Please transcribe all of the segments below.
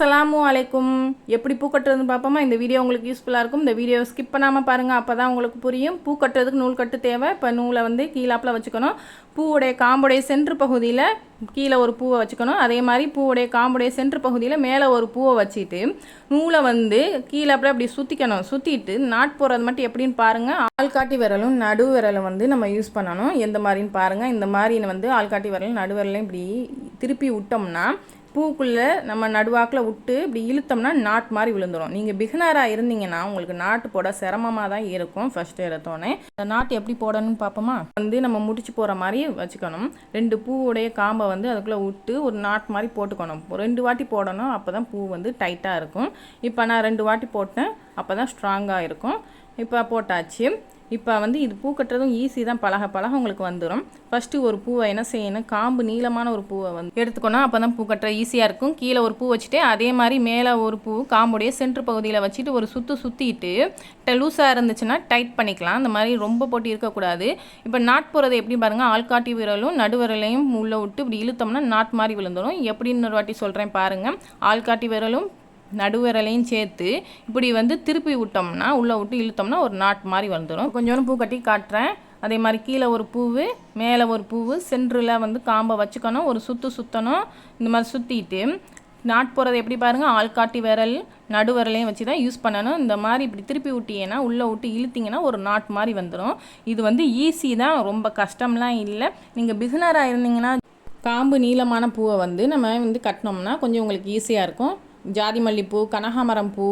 அஸ்ஸலாமு அலைக்கும். எப்படி பூ கட்டுறதுன்னு பார்ப்போமா? இந்த வீடியோ உங்களுக்கு யூஸ்ஃபுல்லாக இருக்கும். இந்த வீடியோவை ஸ்கிப் பண்ணாமல் பாருங்கள், அப்போ தான் உங்களுக்கு புரியும். பூ கட்டுறதுக்கு நூல் கட்டு தேவை. இப்போ நூலை வந்து கீழாப்பில் வச்சுக்கணும். பூவுடைய காம்புடைய சென்ட்ரு பகுதியில் கீழே ஒரு பூவை வச்சுக்கணும். அதே மாதிரி பூவுடைய காம்புடைய சென்ட்ரு பகுதியில் மேலே ஒரு பூவை வச்சுட்டு நூலை வந்து கீழாப்பில் அப்படி சுற்றிக்கணும். சுற்றிட்டு நாட் போடுறது மட்டும் எப்படின்னு பாருங்கள். ஆள்காட்டி விரலும் நடு விரலும் வந்து நம்ம யூஸ் பண்ணணும். எந்த மாதிரின்னு பாருங்கள். இந்த மாதிரி வந்து ஆள்காட்டி விரலும் நடு விரலையும் இப்படி திருப்பி விட்டோம்னா பூக்குள்ளே நம்ம நடுவாக்கில் விட்டு இப்படி இழுத்தோம்னா நாட் மாதிரி விழுந்துடும். நீங்கள் பிகினராக இருந்தீங்கன்னா உங்களுக்கு நாட்டு போட சிரமமாக தான் இருக்கும். ஃபஸ்ட்டு எடுத்தோடனே அந்த நாட்டு எப்படி போடணும்னு பார்ப்போமா? வந்து நம்ம முடிச்சு போகிற மாதிரி வச்சுக்கணும். 2 பூவுடைய காம்பை வந்து அதுக்குள்ளே விட்டு ஒரு நாட் மாதிரி போட்டுக்கணும். 2 வாட்டி போடணும், அப்போ தான் பூ வந்து டைட்டாக இருக்கும். இப்போ நான் 2 வாட்டி போட்டேன், அப்போ தான் ஸ்ட்ராங்காக இருக்கும். இப்போ போட்டாச்சு. இப்போ வந்து இது பூ கட்டுறதும் ஈஸி தான், பழக பழக உங்களுக்கு வந்துடும். ஃபஸ்ட்டு ஒரு பூவை என்ன செய்யணும், காம்பு நீளமான ஒரு பூவை வந்து எடுத்துக்கணும். அப்போ தான் பூ கட்டுற ஈஸியாக இருக்கும். கீழே ஒரு பூ வச்சுட்டு அதே மாதிரி மேலே ஒரு பூ காம்புடைய சென்ட்ரு பகுதியில் வச்சுட்டு ஒரு சுற்றிட்டு லூஸாக இருந்துச்சுன்னா டைட் பண்ணிக்கலாம். அந்த மாதிரி ரொம்ப போட்டு இருக்கக்கூடாது. இப்போ நாட் போகிறது எப்படி பாருங்கள். ஆள்காட்டி விரலும் நடுவிரலையும் உள்ளே விட்டு இப்படி இழுத்தோம்னா நாட் மாதிரி விழுந்துடும். எப்படின்னு ஒரு வாட்டி சொல்கிறேன் பாருங்கள். ஆள்காட்டி விரலும் நடுவிரலையும் சேர்த்து இப்படி வந்து திருப்பி விட்டோம்னா உள்ளே விட்டு இழுத்தோம்னா ஒரு நாட் மாதிரி வந்துடும். கொஞ்சோண்டு பூ கட்டி காட்டுறேன். அதே மாதிரி கீழே ஒரு பூவு மேலே ஒரு பூவு சென்டரில் வந்து காம்பை வச்சுக்கணும். ஒரு சுற்றணும். இந்த மாதிரி சுற்றிட்டு நாட் போகிறது எப்படி பாருங்கள். ஆள்காட்டி விரல் நடுவிரலையும் வச்சு தான் யூஸ் பண்ணணும். இந்த மாதிரி இப்படி திருப்பி விட்டீங்கன்னா உள்ளே விட்டு இழுத்திங்கன்னா ஒரு நாட் மாதிரி வந்துடும். இது வந்து ஈஸி தான், ரொம்ப கஷ்டம்லாம் இல்லை. நீங்கள் பிகினராக இருந்தீங்கன்னா காம்பு நீளமான பூவை வந்து நம்ம வந்து கட்டினோம்னா கொஞ்சம் உங்களுக்கு ஈஸியாக இருக்கும். ஜாதி மல்லிப்பூ, கனகாமரம் பூ,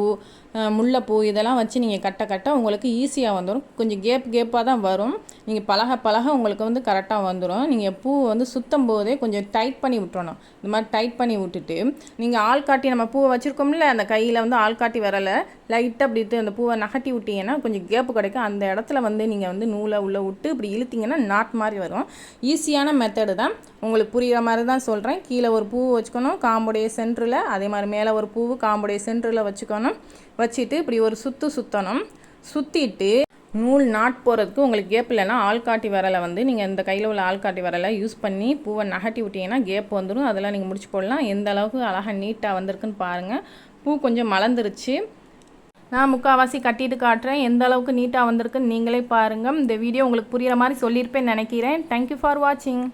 முல்லைப்பூ இதெல்லாம் வச்சு நீங்கள் கட்ட உங்களுக்கு ஈஸியாக வந்துடும். கொஞ்சம் கேப்பாக தான் வரும். நீங்கள் பழக உங்களுக்கு வந்து கரெக்டாக வந்துடும். நீங்கள் பூ வந்து சுத்தம் போதே கொஞ்சம் டைட் பண்ணி விட்டுறணும். இந்த மாதிரி டைட் பண்ணி விட்டுட்டு நீங்கள் ஆள்காட்டி நம்ம பூவை வச்சுருக்கோம்ல, அந்த கையில் வந்து ஆள்காட்டி வரலை லைட்டாக அப்படி அந்த பூவை நகட்டி விட்டீங்கன்னா கொஞ்சம் கேப்பு கிடைக்கும். அந்த இடத்துல வந்து நீங்கள் வந்து நூலை உள்ளே விட்டு இப்படி இழுத்திங்கன்னா நாட் மாதிரி வரும். ஈஸியான மெத்தடு தான், உங்களுக்கு புரிகிற மாதிரி தான் சொல்கிறேன். கீழே ஒரு பூ வச்சுக்கணும் காம்புடைய சென்டரில், அதே மாதிரி மேலே ஒரு பூவு காம்புடைய சென்டரில் வச்சுக்கணும். வச்சுட்டு இப்படி ஒரு சுற்றணும். சுற்றிட்டு நூல் நாட் போகிறதுக்கு உங்களுக்கு கேப் இல்லைன்னா ஆள்காட்டி விரலை வந்து நீங்கள் இந்த கையில் உள்ள ஆள்காட்டி விரலை யூஸ் பண்ணி பூவை நகட்டி விட்டீங்கன்னா கேப் வந்துடும். அதெல்லாம் நீங்கள் முடிச்சு போடலாம். எந்த அளவுக்கு அழகாக நீட்டாக வந்திருக்குன்னு பாருங்கள். பூ கொஞ்சம் மலர்ந்துருச்சு. நான் முக்கால்வாசி கட்டிட்டு காட்டுறேன். எந்த அளவுக்கு நீட்டாக வந்திருக்குன்னு நீங்களே பாருங்கள். இந்த வீடியோ உங்களுக்கு புரிகிற மாதிரி சொல்லியிருப்பேன்னு நினைக்கிறேன். தேங்க்யூ ஃபார் வாட்சிங்.